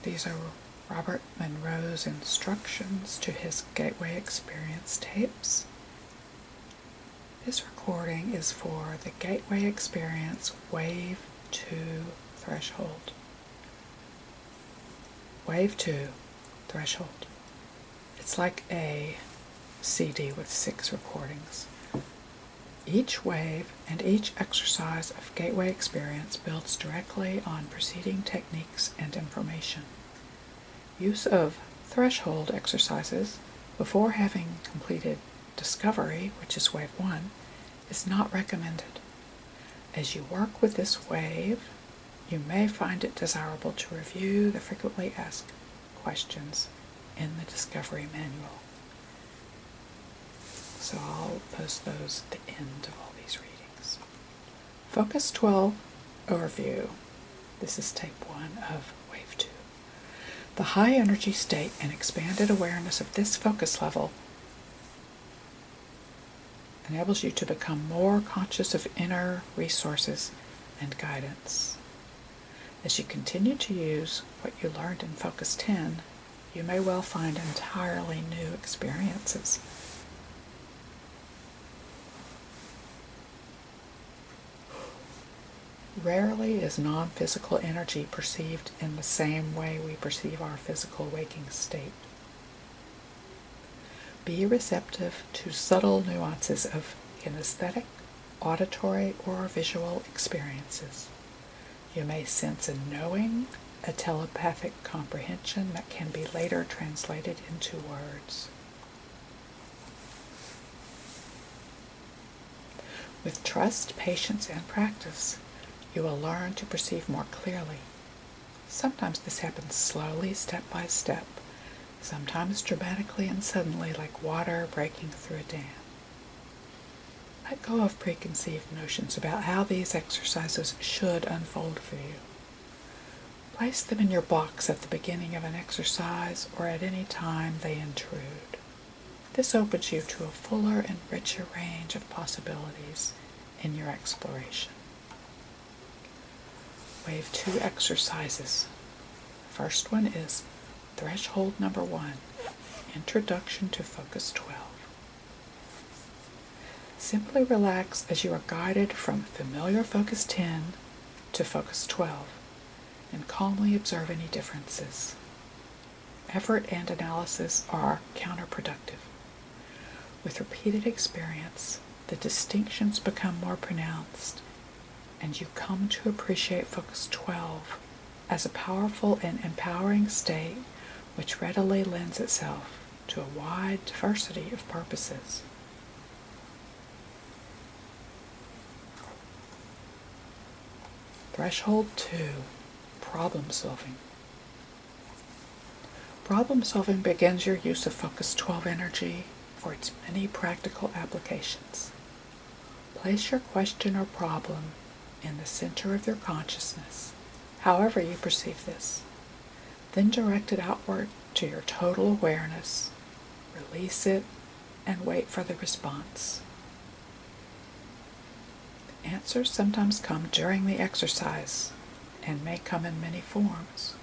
These are Robert Monroe's instructions to his Gateway Experience tapes. This recording is for the Gateway Experience Wave 2 Threshold. Wave 2 Threshold. It's like a CD with 6 recordings. Each wave and each exercise of Gateway Experience builds directly on preceding techniques and information. Use of threshold exercises before having completed discovery, which is wave 1, is not recommended. As you work with this wave, you may find it desirable to review the frequently asked questions in the discovery manual. So I'll post those at the end of all these readings. Focus 12 Overview. This is tape 1 of Wave 2. The high energy state and expanded awareness of this focus level enables you to become more conscious of inner resources and guidance. As you continue to use what you learned in Focus 10, you may well find entirely new experiences. Rarely is non-physical energy perceived in the same way we perceive our physical waking state. Be receptive to subtle nuances of kinesthetic, auditory, or visual experiences. You may sense a knowing, a telepathic comprehension that can be later translated into words. With trust, patience, and practice, you will learn to perceive more clearly. Sometimes this happens slowly, step by step, sometimes dramatically and suddenly, like water breaking through a dam. Let go of preconceived notions about how these exercises should unfold for you. Place them in your box at the beginning of an exercise or at any time they intrude. This opens you to a fuller and richer range of possibilities in your exploration. Wave 2 exercises. First one is Threshold number 1, Introduction to Focus 12. Simply relax as you are guided from familiar Focus 10 to Focus 12, and calmly observe any differences. Effort and analysis are counterproductive. With repeated experience, the distinctions become more pronounced, and you come to appreciate Focus 12 as a powerful and empowering state which readily lends itself to a wide diversity of purposes. Threshold 2, Problem Solving. Problem solving begins your use of Focus 12 energy for its many practical applications. Place your question or problem in the center of your consciousness, however you perceive this. Then direct it outward to your total awareness, release it, and wait for the response. Answers sometimes come during the exercise and may come in many forms.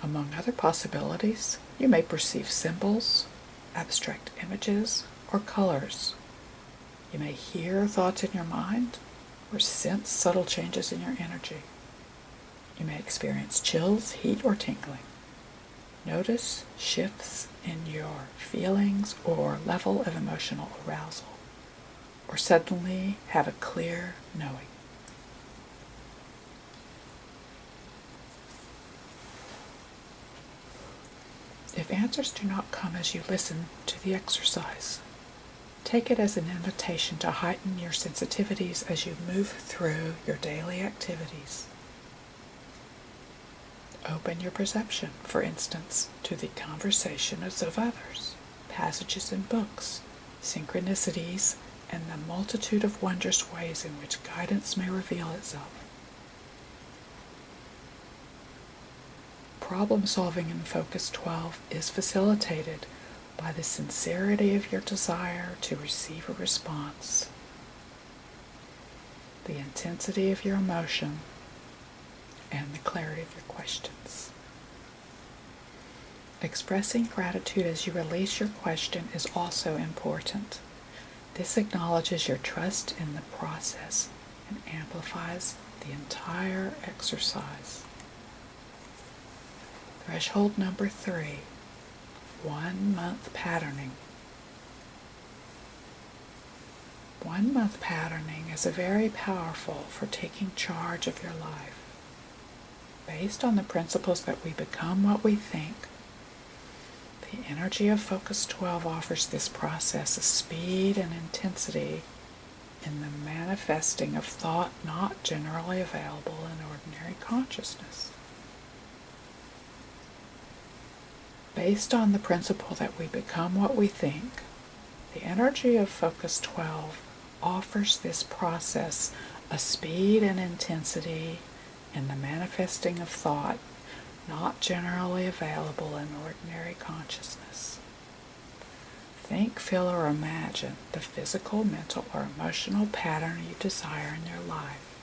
Among other possibilities, you may perceive symbols, abstract images, or colors. You may hear thoughts in your mind or sense subtle changes in your energy. You may experience chills, heat, or tingling. Notice shifts in your feelings or level of emotional arousal, or suddenly have a clear knowing. If answers do not come as you listen to the exercise, take it as an invitation to heighten your sensitivities as you move through your daily activities. Open your perception, for instance, to the conversations of others, passages in books, synchronicities, and the multitude of wondrous ways in which guidance may reveal itself. Problem solving in Focus 12 is facilitated by the sincerity of your desire to receive a response, the intensity of your emotion, and the clarity of your questions. Expressing gratitude as you release your question is also important. This acknowledges your trust in the process and amplifies the entire exercise. Threshold number 3, 1 month patterning. 1 month patterning is very powerful for taking charge of your life. Based on the principles that we become what we think, the energy of Focus 12 offers this process a speed and intensity in the manifesting of thought not generally available in ordinary consciousness. Based on the principle that we become what we think, the energy of Focus 12 offers this process a speed and intensity in the manifesting of thought not generally available in ordinary consciousness. Think, feel, or imagine the physical, mental, or emotional pattern you desire in your life.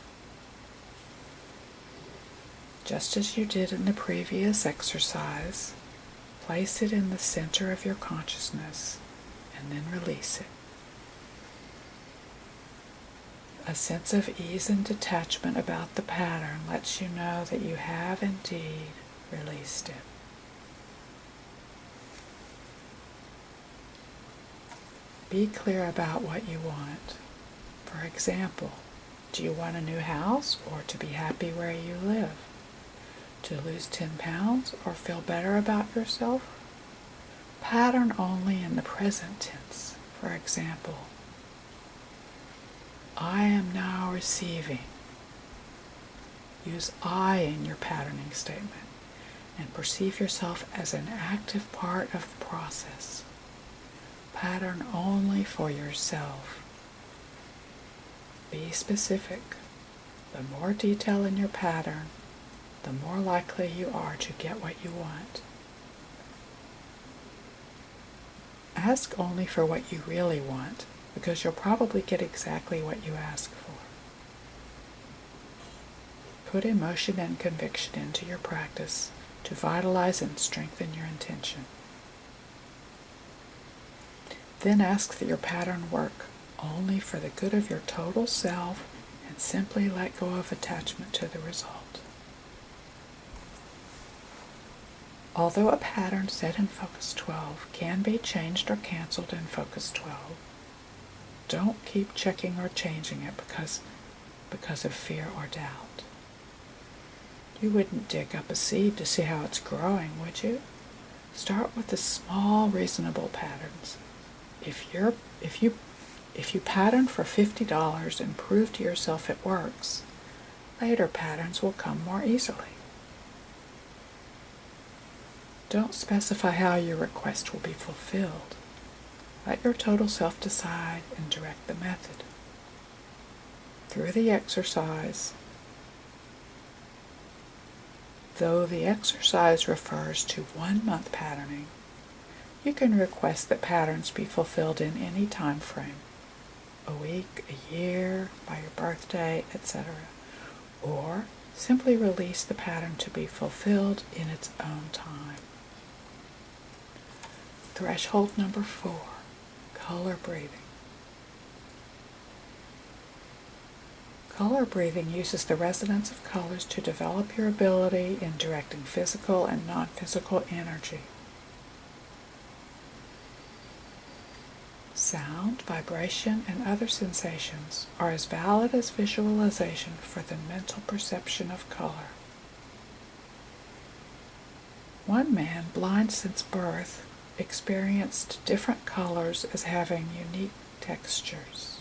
Just as you did in the previous exercise, place it in the center of your consciousness and then release it. A sense of ease and detachment about the pattern lets you know that you have indeed released it. Be clear about what you want. For example, do you want a new house or to be happy where you live? To lose 10 pounds or feel better about yourself? Pattern only in the present tense. For example, I am now receiving. Use I in your patterning statement and perceive yourself as an active part of the process. Pattern only for yourself. Be specific. The more detail in your pattern, the more likely you are to get what you want. Ask only for what you really want, because you'll probably get exactly what you ask for. Put emotion and conviction into your practice to vitalize and strengthen your intention. Then ask that your pattern work only for the good of your total self and simply let go of attachment to the result. Although a pattern set in Focus 12 can be changed or canceled in Focus 12, don't keep checking or changing it because of fear or doubt. You wouldn't dig up a seed to see how it's growing, would you? Start with the small, reasonable patterns. If you pattern for $50 and prove to yourself it works, later patterns will come more easily. Don't specify how your request will be fulfilled. Let your total self decide and direct the method. Through the exercise, though the exercise refers to 1 month patterning, you can request that patterns be fulfilled in any time frame, a week, a year, by your birthday, etc. Or simply release the pattern to be fulfilled in its own time. Threshold number 4, color breathing. Color breathing uses the resonance of colors to develop your ability in directing physical and non-physical energy. Sound, vibration, and other sensations are as valid as visualization for the mental perception of color. One man, blind since birth, experienced different colors as having unique textures.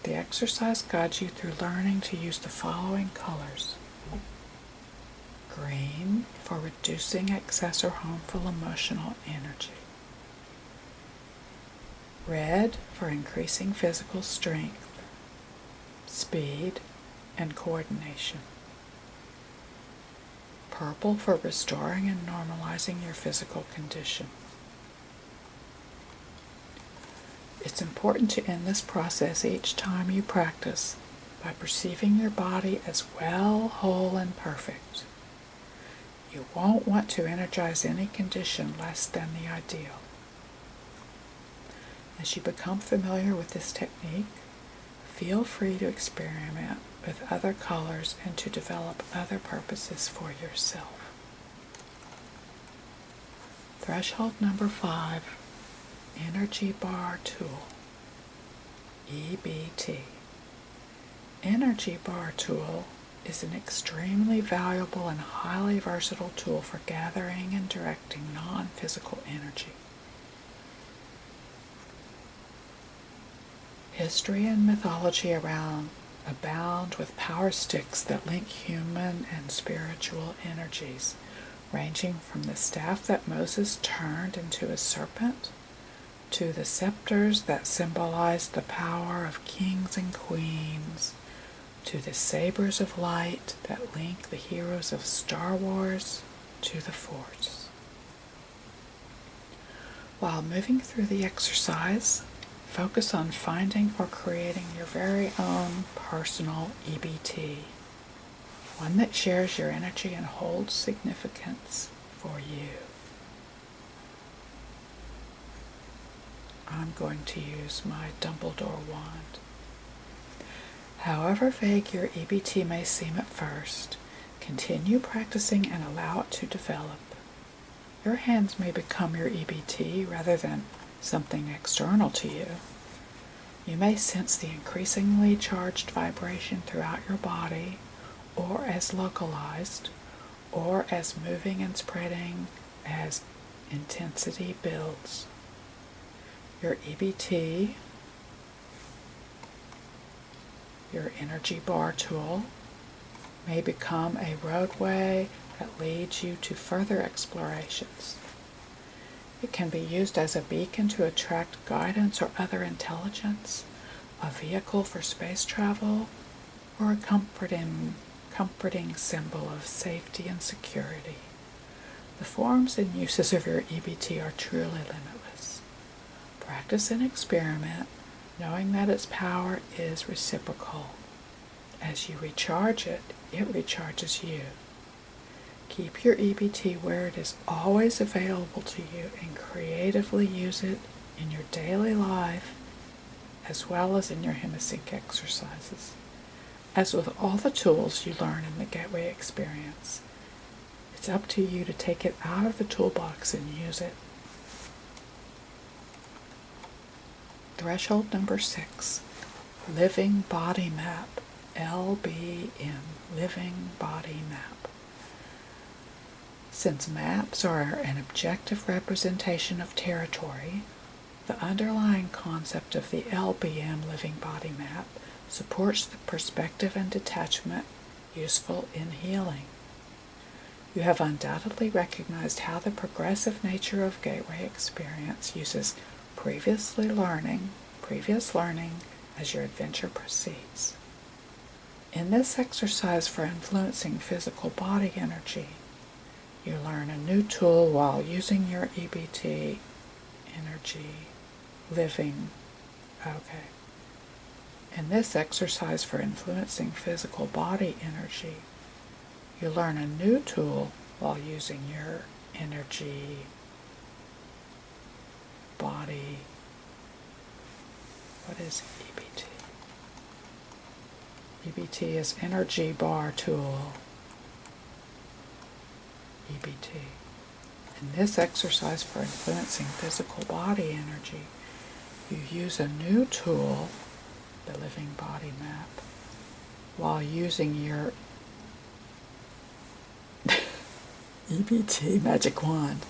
The exercise guides you through learning to use the following colors. Green for reducing excess or harmful emotional energy. Red for increasing physical strength, speed, and coordination. Purple for restoring and normalizing your physical condition. It's important to end this process each time you practice by perceiving your body as well, whole, and perfect. You won't want to energize any condition less than the ideal. As you become familiar with this technique, feel free to experiment with other colors and to develop other purposes for yourself. Threshold number 5, Energy Bar Tool, EBT. Energy Bar Tool is an extremely valuable and highly versatile tool for gathering and directing non-physical energy. History and mythology abound with power sticks that link human and spiritual energies, ranging from the staff that Moses turned into a serpent, to the scepters that symbolize the power of kings and queens, to the sabers of light that link the heroes of Star Wars to the Force. While moving through the exercise, focus on finding or creating your very own personal EBT, one that shares your energy and holds significance for you. I'm going to use my Dumbledore wand. However vague your EBT may seem at first, continue practicing and allow it to develop. Your hands may become your EBT rather than something external to you. You may sense the increasingly charged vibration throughout your body, or as localized, or as moving and spreading as intensity builds. Your EBT, your energy bar tool, may become a roadway that leads you to further explorations. It can be used as a beacon to attract guidance or other intelligence, a vehicle for space travel, or a comforting symbol of safety and security. The forms and uses of your EBT are truly limitless. Practice and experiment, knowing that its power is reciprocal. As you recharge it, it recharges you. Keep your EBT where it is always available to you and creatively use it in your daily life as well as in your Hemi-sync exercises. As with all the tools you learn in the Gateway experience, it's up to you to take it out of the toolbox and use it. Threshold number 6, Living Body Map, LBM, Living Body Map. Since maps are an objective representation of territory, the underlying concept of the LBM Living Body Map supports the perspective and detachment useful in healing. You have undoubtedly recognized how the progressive nature of Gateway experience uses previous learning as your adventure proceeds. In this exercise for influencing physical body energy, you learn a new tool while using your EBT energy living. In this exercise for influencing physical body energy, you learn a new tool while using your energy body. What is EBT? EBT is Energy Bar Tool. EBT. In this exercise for influencing physical body energy, you use a new tool, the Living Body Map, while using your EBT magic wand.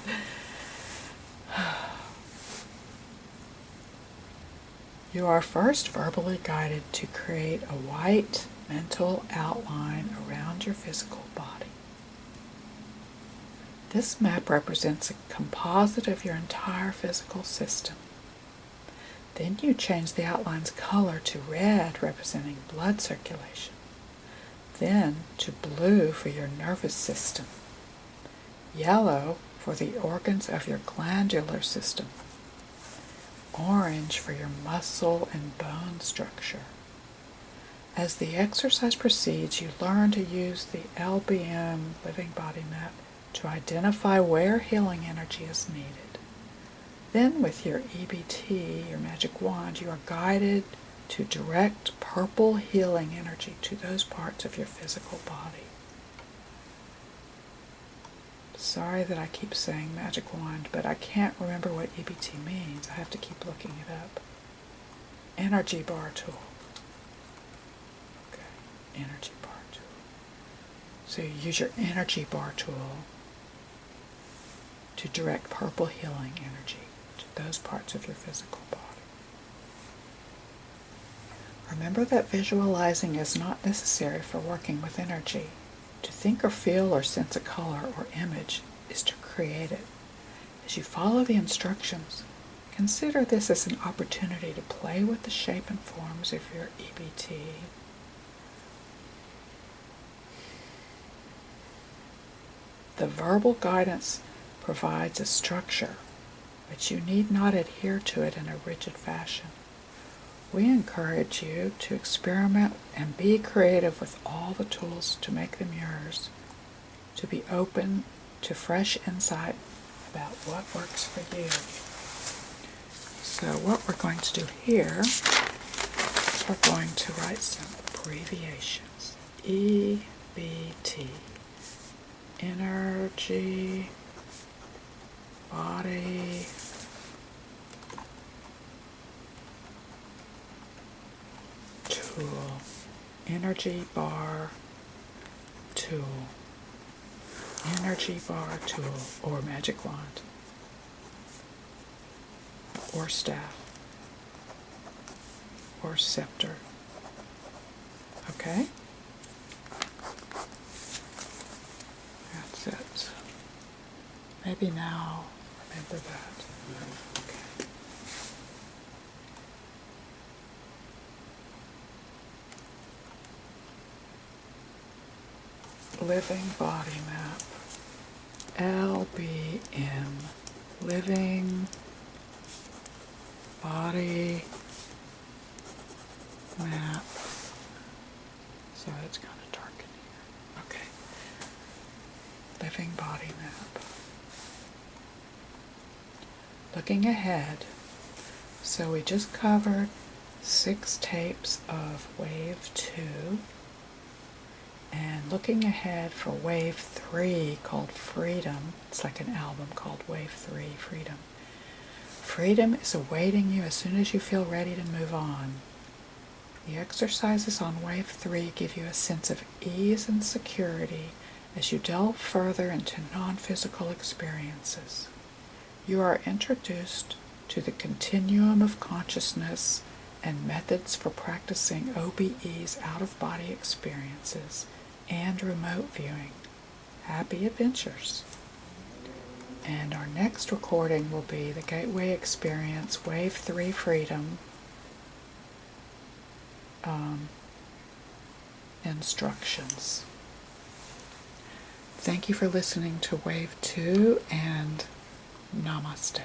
You are first verbally guided to create a white mental outline around your physical body. This map represents a composite of your entire physical system. Then you change the outline's color to red, representing blood circulation. Then to blue for your nervous system. Yellow for the organs of your glandular system. Orange for your muscle and bone structure. As the exercise proceeds, you learn to use the LBM Living Body Map to identify where healing energy is needed. Then with your EBT, your magic wand, you are guided to direct purple healing energy to those parts of your physical body. Sorry that I keep saying magic wand, but I can't remember what EBT means. I have to keep looking it up. Energy bar tool. Okay, energy bar tool. So you use your energy bar tool to direct purple healing energy to those parts of your physical body. Remember that visualizing is not necessary for working with energy. To think or feel or sense a color or image is to create it. As you follow the instructions, consider this as an opportunity to play with the shape and forms of your EBT. The verbal guidance provides a structure, but you need not adhere to it in a rigid fashion. We encourage you to experiment and be creative with all the tools to make them yours, to be open to fresh insight about what works for you. So what we're going to do here is we're going to write some abbreviations. EBT, energy, body, tool, energy bar tool, energy bar tool, or magic wand, or staff, or scepter. Okay? That's it. Maybe now remember that. Okay. Living Body Map, LBM, Living Body Map. Sorry, it's kind of dark in here. Okay. Living Body Map. Looking ahead, so we just covered 6 tapes of Wave 2. And looking ahead for Wave 3 called Freedom. It's like an album called Wave 3, Freedom. Freedom is awaiting you as soon as you feel ready to move on. The exercises on Wave 3 give you a sense of ease and security as you delve further into non-physical experiences. You are introduced to the continuum of consciousness and methods for practicing OBE's out-of-body experiences and remote viewing. Happy adventures. And our next recording will be the Gateway Experience Wave 3 Freedom instructions. Thank you for listening to Wave 2 and Namaste.